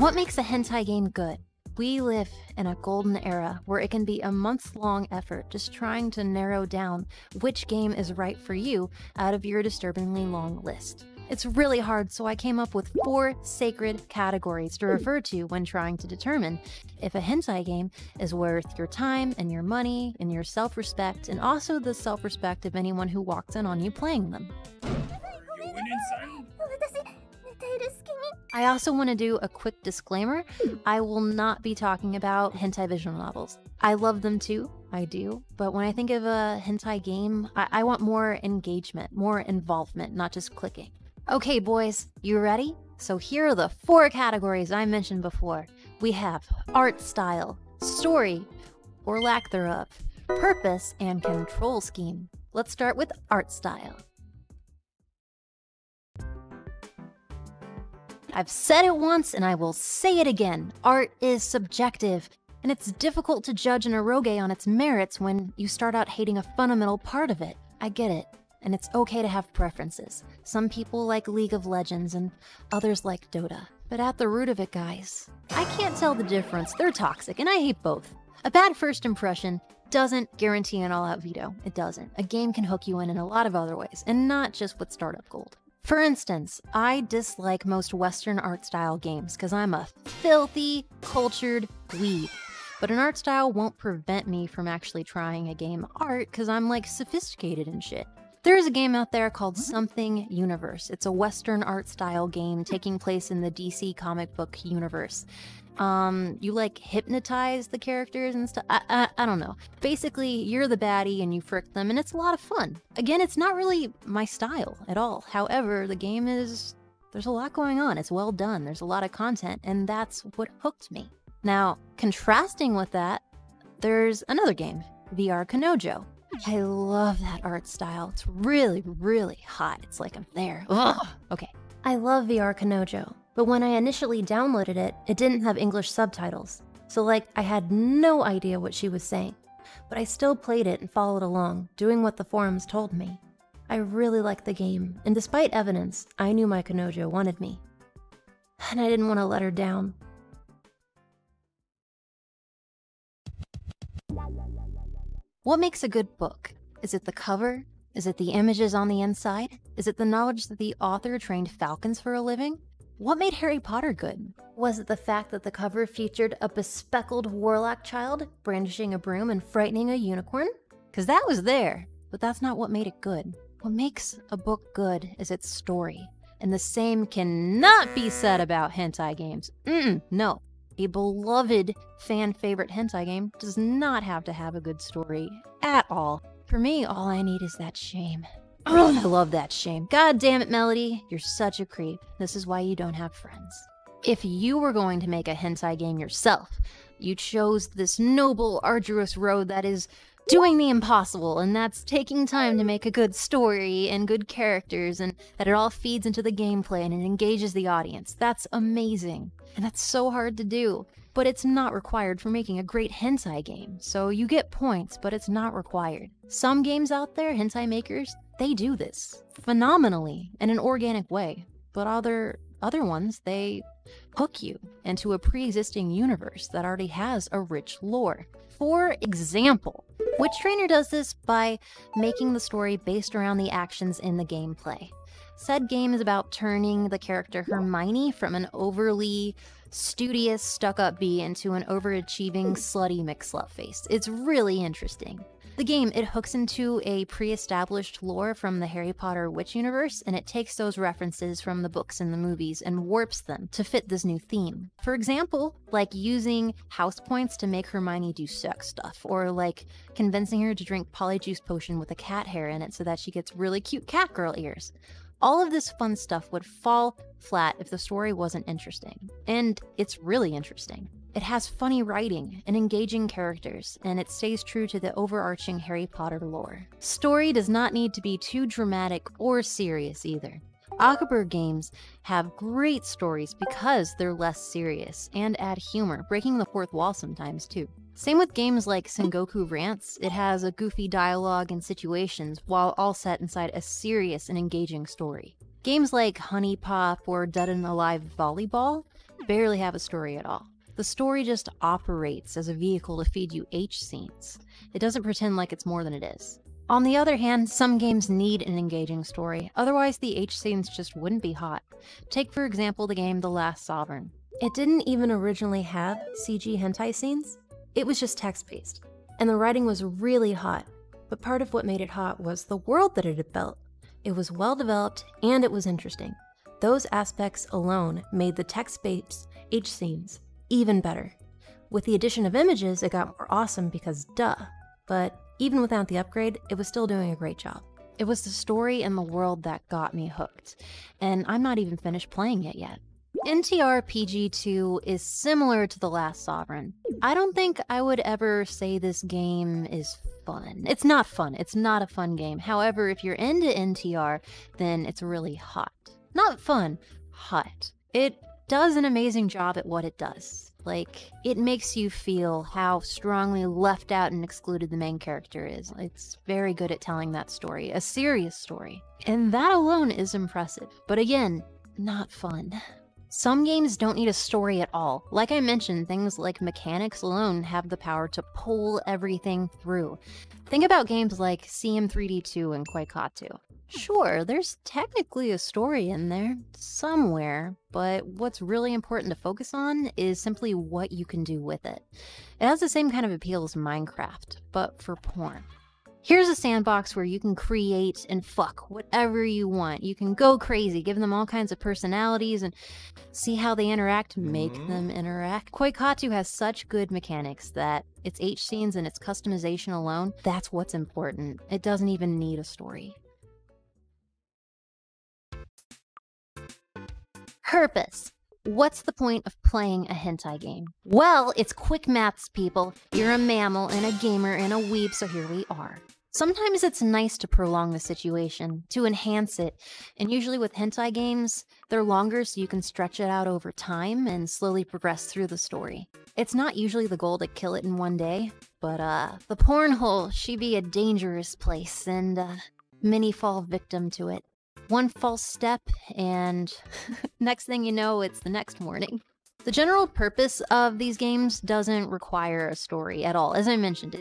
What makes a hentai game good? We live in a golden era where it can be a months-long effort just trying to narrow down which game is right for you out of your disturbingly long list. It's really hard, so I came up with 4 sacred categories to refer to when trying to determine if a hentai game is worth your time and your money and your self-respect, and also the self-respect of anyone who walks in on you playing them. I also want to do a quick disclaimer. I will not be talking about hentai visual novels. I love them too, I do, but when I think of a hentai game, I want more engagement, more involvement, not just clicking. Okay boys, you ready? So here are the 4 categories I mentioned before. We have art style, story, or lack thereof, purpose, and control scheme. Let's start with art style. I've said it once and I will say it again. Art is subjective, and it's difficult to judge an eroge on its merits when you start out hating a fundamental part of it. I get it, and it's okay to have preferences. Some people like League of Legends and others like Dota. But at the root of it, guys, I can't tell the difference. They're toxic, and I hate both. A bad first impression doesn't guarantee an all-out veto. It doesn't. A game can hook you in a lot of other ways, and not just with startup gold. For instance, I dislike most Western art style games because I'm a filthy, cultured dweeb. But an art style won't prevent me from actually trying a game of art because I'm like sophisticated and shit. There's a game out there called Something Universe. It's a Western art style game taking place in the DC comic book universe. You like hypnotize the characters and stuff. I don't know. Basically, you're the baddie and you frick them, and it's a lot of fun. Again, it's not really my style at all. However, the game is, there's a lot going on. It's well done. There's a lot of content, and that's what hooked me. Now, contrasting with that, there's another game, 𝓱𝓮𝓷𝓽𝓪𝓲. I love that art style. It's really, really hot. It's like I'm there. Ugh. Okay. I love 𝓱𝓮𝓷𝓽𝓪𝓲, but when I initially downloaded it, it didn't have English subtitles. So like, I had no idea what she was saying. But I still played it and followed along, doing what the forums told me. I really liked the game, and despite evidence, I knew my Kanojo wanted me. And I didn't want to let her down. What makes a good book? Is it the cover? Is it the images on the inside? Is it the knowledge that the author trained falcons for a living? What made Harry Potter good? Was it the fact that the cover featured a bespectacled warlock child brandishing a broom and frightening a unicorn? Because that was there, but that's not what made it good. What makes a book good is its story. And the same cannot be said about hentai games. No. A beloved fan-favorite hentai game does not have to have a good story at all. For me, all I need is that shame. Oh, I love that shame. God damn it, Melody. You're such a creep. This is why you don't have friends. If you were going to make a hentai game yourself, you chose this noble, arduous road that is doing the impossible, and that's taking time to make a good story and good characters, and that it all feeds into the gameplay and it engages the audience. That's amazing. And that's so hard to do. But it's not required for making a great hentai game. So you get points, but it's not required. Some games out there, hentai makers, they do this phenomenally in an organic way. But other ones, they hook you into a pre-existing universe that already has a rich lore. For example, Witch Trainer does this by making the story based around the actions in the gameplay. Said game is about turning the character Hermione from an overly studious, stuck-up bee into an overachieving, slutty McSlutface. It's really interesting. The game, it hooks into a pre-established lore from the Harry Potter witch universe, and it takes those references from the books and the movies and warps them to fit this new theme. For example, like using house points to make Hermione do sex stuff, or like convincing her to drink polyjuice potion with a cat hair in it so that she gets really cute cat girl ears. All of this fun stuff would fall flat if the story wasn't interesting. And it's really interesting. It has funny writing and engaging characters, and it stays true to the overarching Harry Potter lore. Story does not need to be too dramatic or serious either. Vtuber games have great stories because they're less serious and add humor, breaking the fourth wall sometimes too. Same with games like Sengoku Rants. It has a goofy dialogue and situations while all set inside a serious and engaging story. Games like Honey Pop or Dead and Alive Volleyball barely have a story at all. The story just operates as a vehicle to feed you H scenes. It doesn't pretend like it's more than it is. On the other hand, some games need an engaging story, otherwise the H scenes just wouldn't be hot. Take for example the game The Last Sovereign. It didn't even originally have CG hentai scenes. It was just text-based, and the writing was really hot, but part of what made it hot was the world that it had built. It was well developed and it was interesting. Those aspects alone made the text-based H scenes even better. With the addition of images, it got more awesome because duh, but even without the upgrade, it was still doing a great job. It was the story and the world that got me hooked, and I'm not even finished playing it yet. NTR PG2 is similar to The Last Sovereign. I don't think I would ever say this game is fun. It's not fun. It's not a fun game. However, if you're into NTR, then it's really hot. Not fun, hot. It does an amazing job at what it does. Like, it makes you feel how strongly left out and excluded the main character is. It's very good at telling that story, a serious story. And that alone is impressive. But again, not fun. Some games don't need a story at all. Like I mentioned, things like mechanics alone have the power to pull everything through. Think about games like CM3D2 and 𝓱𝓮𝓷𝓽𝓪𝓲. Sure, there's technically a story in there, somewhere, but what's really important to focus on is simply what you can do with it. It has the same kind of appeal as Minecraft, but for porn. Here's a sandbox where you can create and fuck whatever you want. You can go crazy, give them all kinds of personalities and see how they interact, make them interact. 𝓱𝓮𝓷𝓽𝓪𝓲 has such good mechanics that its H scenes and its customization alone, that's what's important. It doesn't even need a story. Purpose. What's the point of playing a hentai game? Well, it's quick maths, people. You're a mammal and a gamer and a weeb, so here we are. Sometimes it's nice to prolong the situation, to enhance it, and usually with hentai games, they're longer so you can stretch it out over time and slowly progress through the story. It's not usually the goal to kill it in one day, but the porn hole, she be a dangerous place, and many fall victim to it. One false step, and next thing you know, it's the next morning. The general purpose of these games doesn't require a story at all. As I mentioned,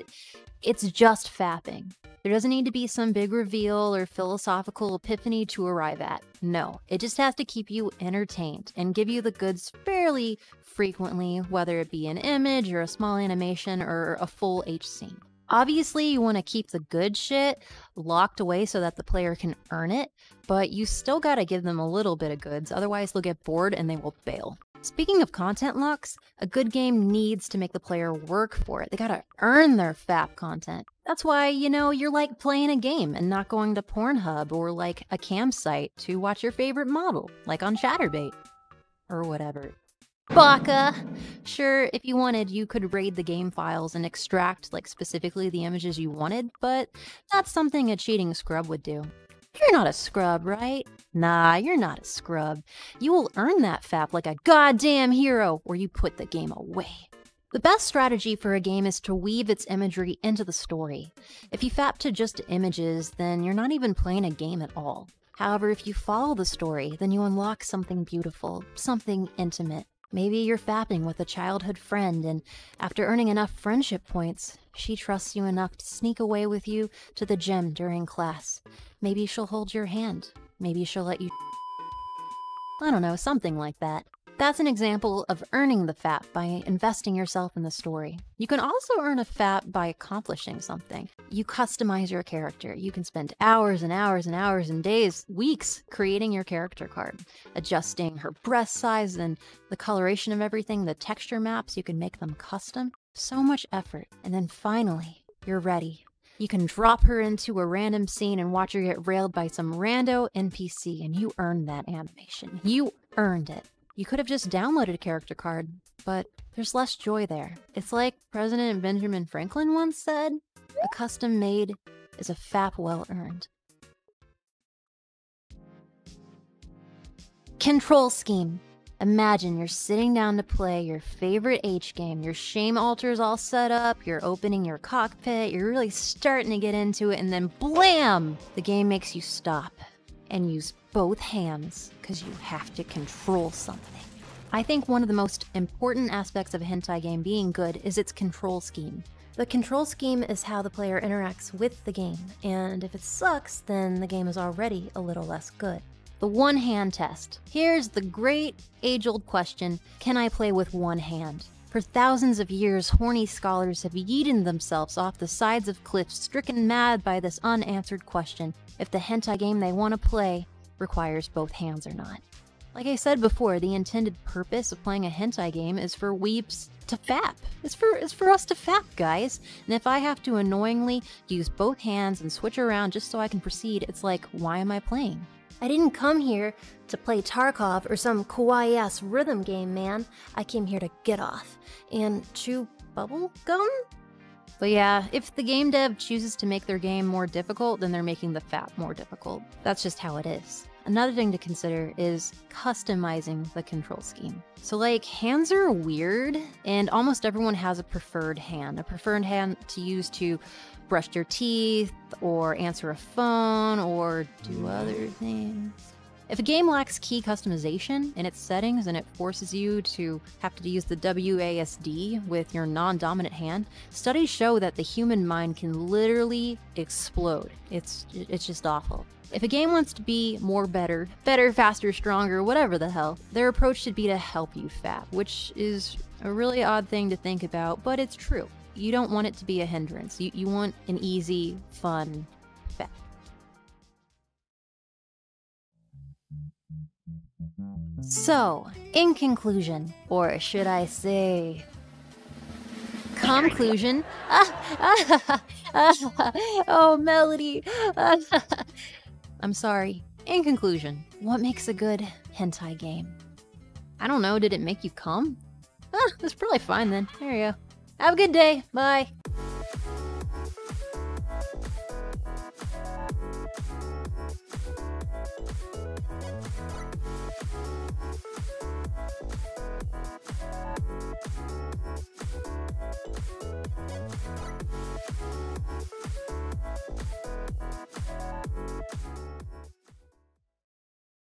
it's just fapping. There doesn't need to be some big reveal or philosophical epiphany to arrive at. No, it just has to keep you entertained and give you the goods fairly frequently, whether it be an image or a small animation or a full H scene. Obviously, you want to keep the good shit locked away so that the player can earn it, but you still gotta give them a little bit of goods, otherwise they'll get bored and they will bail. Speaking of content locks, a good game needs to make the player work for it. They gotta earn their FAP content. That's why, you know, you're like playing a game and not going to Pornhub or like a campsite to watch your favorite model, like on Chatterbait. Or whatever. Baka! Sure, if you wanted, you could raid the game files and extract, like, specifically the images you wanted, but that's something a cheating scrub would do. You're not a scrub, right? Nah, you're not a scrub. You will earn that FAP like a goddamn hero, or you put the game away. The best strategy for a game is to weave its imagery into the story. If you FAP to just images, then you're not even playing a game at all. However, if you follow the story, then you unlock something beautiful, something intimate. Maybe you're fapping with a childhood friend, and after earning enough friendship points, she trusts you enough to sneak away with you to the gym during class. Maybe she'll hold your hand. Maybe she'll let you... I don't know, something like that. That's an example of earning the FAP by investing yourself in the story. You can also earn a FAP by accomplishing something. You customize your character. You can spend hours and hours and hours and days, weeks, creating your character card. Adjusting her breast size and the coloration of everything, the texture maps, you can make them custom. So much effort. And then finally, you're ready. You can drop her into a random scene and watch her get railed by some rando NPC, and you earned that animation. You earned it. You could have just downloaded a character card, but there's less joy there. It's like President Benjamin Franklin once said, a custom made is a FAP well earned. Control scheme. Imagine you're sitting down to play your favorite H game, your shame altar's all set up, you're opening your cockpit, you're really starting to get into it, and then blam! The game makes you stop and use both hands because you have to control something. I think one of the most important aspects of a hentai game being good is its control scheme. The control scheme is how the player interacts with the game, and if it sucks, then the game is already a little less good. The one-hand test. Here's the great age-old question, can I play with one hand? For thousands of years, horny scholars have yeeted themselves off the sides of cliffs, stricken mad by this unanswered question, if the hentai game they want to play requires both hands or not. Like I said before, the intended purpose of playing a hentai game is for weeps to fap. It's for us to fap, guys. And if I have to annoyingly use both hands and switch around just so I can proceed, it's like, why am I playing? I didn't come here to play Tarkov or some kawaii-ass rhythm game, man. I came here to get off and chew bubble gum? But yeah, if the game dev chooses to make their game more difficult, then they're making the fap more difficult. That's just how it is. Another thing to consider is customizing the control scheme. So like, hands are weird, and almost everyone has a preferred hand to use to brush your teeth, or answer a phone, or do other things. If a game lacks key customization in its settings and it forces you to have to use the WASD with your non-dominant hand, studies show that the human mind can literally explode. It's just awful. If a game wants to be better, faster, stronger, whatever the hell, their approach should be to help you fap, which is a really odd thing to think about, but it's true. You don't want it to be a hindrance. You want an easy, fun fap. So, in conclusion, or should I say, conclusion, oh, Melody, I'm sorry. In conclusion, what makes a good hentai game? I don't know, did it make you come? That's probably fine then. There you go. Have a good day. Bye.